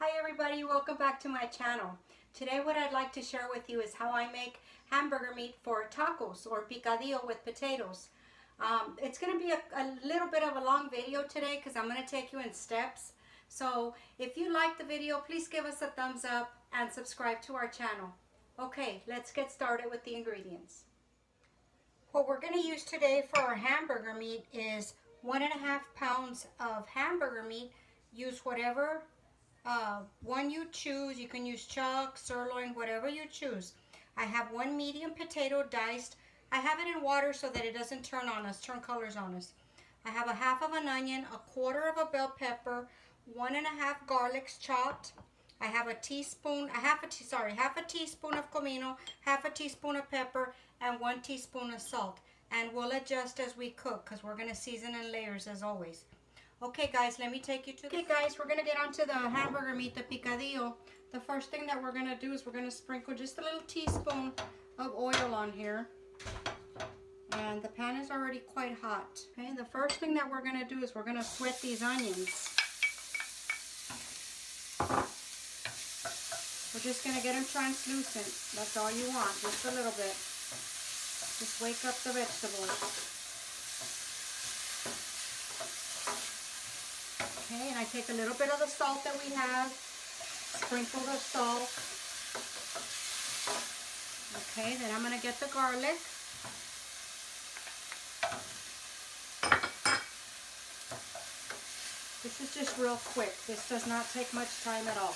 Hi everybody, welcome back to my channel. Today what I'd like to share with you is how I make hamburger meat for tacos or picadillo with potatoes. It's going to be a little bit of a long video today because I'm going to take you in steps. So if you like the video, please give us a thumbs up and subscribe to our channel. Okay, let's get started with the ingredients. What we're going to use today for our hamburger meat is 1.5 pounds of hamburger meat. Use whatever one you choose. You can use chuck, sirloin, whatever you choose. I have one medium potato diced. I have it in water so that it doesn't turn colors on us. I have a half of an onion, a quarter of a bell pepper, 1.5 garlics chopped. I have a teaspoon, half a teaspoon of comino, half a teaspoon of pepper, and 1 teaspoon of salt. And we'll adjust as we cook because we're going to season in layers as always. Okay guys, let me take you to Okay guys, we're going to get onto the hamburger meat, the picadillo. The first thing that we're going to do is we're going to sprinkle just a little teaspoon of oil on here. And the pan is already quite hot. Okay, the first thing that we're going to do is we're going to sweat these onions. We're just going to get them translucent. That's all you want, just a little bit. Just wake up the vegetables. Okay, and I take a little bit of the salt that we have, sprinkle the salt. Okay, then I'm going to get the garlic. This is just real quick. This does not take much time at all.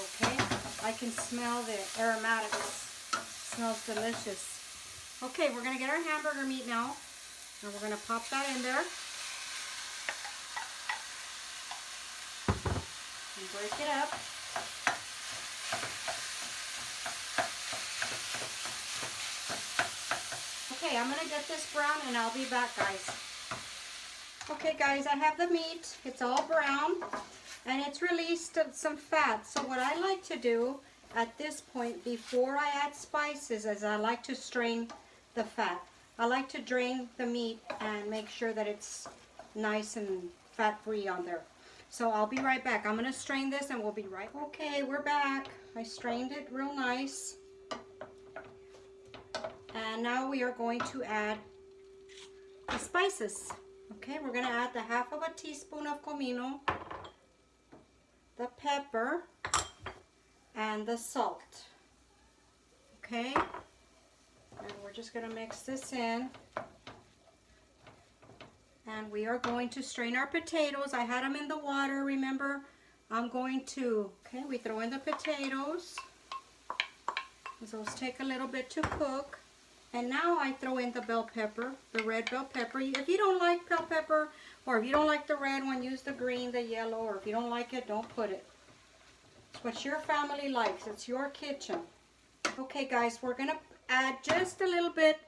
Okay, I can smell the aromatics. It smells delicious. Okay, we're going to get our hamburger meat now, and we're going to pop that in there. Break it up. Okay, I'm going to get this brown and I'll be back, guys. Okay guys, I have the meat. It's all brown and it's released some fat. So what I like to do at this point before I add spices is I like to strain the fat. I like to drain the meat and make sure that it's nice and fat-free on there. So I'll be right back. I'm going to strain this and we'll be right back. Okay, we're back. I strained it real nice. And now we are going to add the spices. Okay, we're going to add the half of a teaspoon of comino, the pepper, and the salt. Okay, and we're just going to mix this in. And we are going to strain our potatoes. I had them in the water, remember? I'm going to, okay, we throw in the potatoes. Those take a little bit to cook. And now I throw in the bell pepper, the red bell pepper. If you don't like bell pepper, or if you don't like the red one, use the green, the yellow, or if you don't like it, don't put it. It's what your family likes. It's your kitchen. Okay guys, we're going to add just a little bit,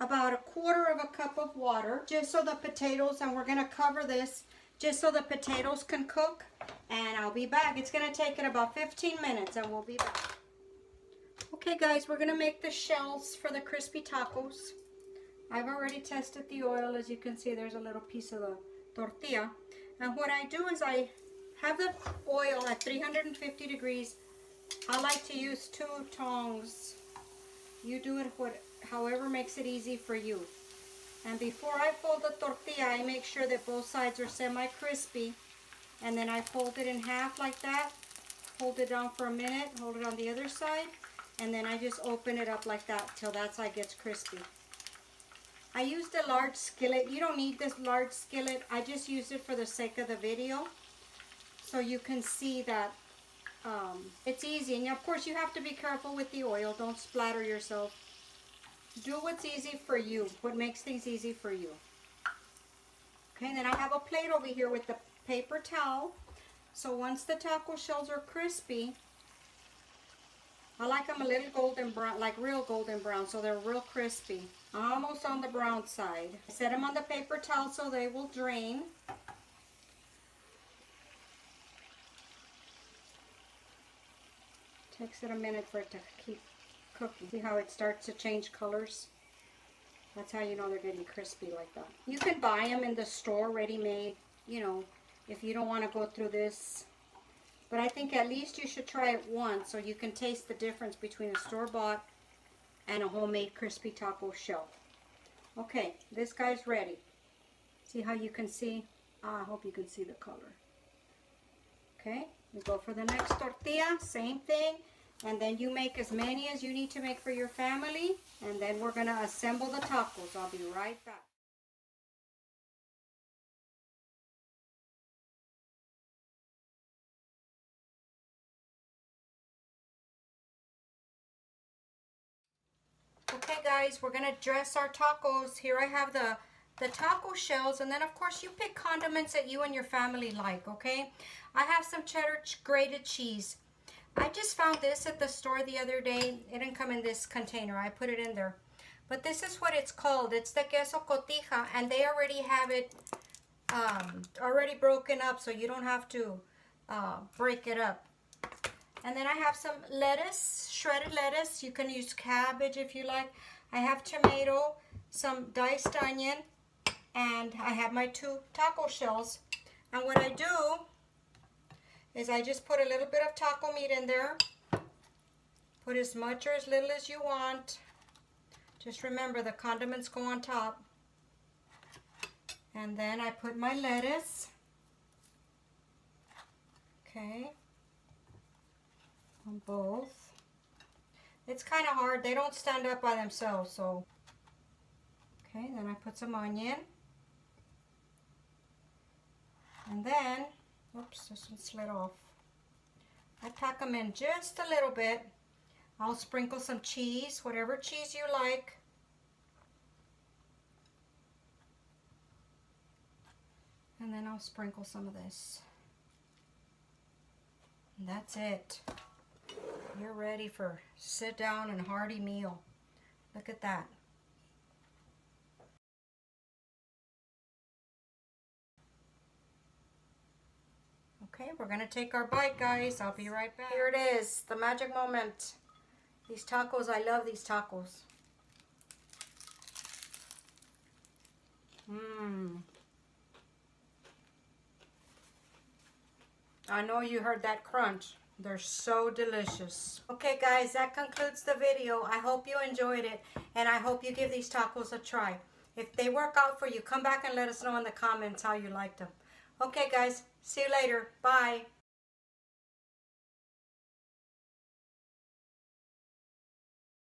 about a quarter of a cup of water, just so the potatoes, and we're going to cover this just so the potatoes can cook, and I'll be back. It's going to take it about 15 minutes and we'll be back. Okay guys, we're going to make the shells for the crispy tacos. I've already tested the oil. As you can see, there's a little piece of the tortilla, and what I do is I have the oil at 350 degrees. I like to use 2 tongs. You do it however makes it easy for you. And before I fold the tortilla, I make sure that both sides are semi-crispy, and then I fold it in half like that, hold it down for a minute, hold it on the other side, and then I just open it up like that till that side gets crispy. I used a large skillet. You don't need this large skillet. I just used it for the sake of the video, so you can see that it's easy. And of course you have to be careful with the oil. Don't splatter yourself. Do what's easy for you, what makes things easy for you. Okay, and then I have a plate over here with the paper towel. So once the taco shells are crispy, I like them a little golden brown, like real golden brown, so they're real crispy. Almost on the brown side. I set them on the paper towel so they will drain. Takes it a minute for it to keep cooking. See how it starts to change colors? That's how you know they're getting crispy like that. You can buy them in the store ready-made, you know, if you don't want to go through this. But I think at least you should try it once so you can taste the difference between a store-bought and a homemade crispy taco shell. Okay, this guy's ready. See how you can see? I hope you can see the color. Okay, we go for the next tortilla, same thing. And then you make as many as you need to make for your family. And then we're going to assemble the tacos. I'll be right back. Okay guys, we're going to dress our tacos. Here I have the taco shells, and then of course you pick condiments that you and your family like, okay? I have some cheddar grated cheese. I just found this at the store the other day. It didn't come in this container. I put it in there. But this is what it's called. It's the queso cotija, and they already have it already broken up, so you don't have to break it up. And then I have some lettuce, shredded lettuce. You can use cabbage if you like. I have tomato, some diced onion, and I have my 2 taco shells. And what I do is I just put a little bit of taco meat in there. Put as much or as little as you want. Just remember the condiments go on top. And then I put my lettuce. Okay. On both. It's kind of hard. They don't stand up by themselves, so. Okay, then I put some onion. And then, oops, this one slid off. I pack them in just a little bit. I'll sprinkle some cheese, whatever cheese you like. And then I'll sprinkle some of this. And that's it. You're ready for sit down and hearty meal. Look at that. Okay, we're gonna take our bite, guys. I'll be right back. Here it is, the magic moment. These tacos, I love these tacos. I know you heard that crunch. They're so delicious. Okay guys, that concludes the video. I hope you enjoyed it, and I hope you give these tacos a try. If they work out for you, come back and let us know in the comments how you liked them. Okay guys, see you later. Bye.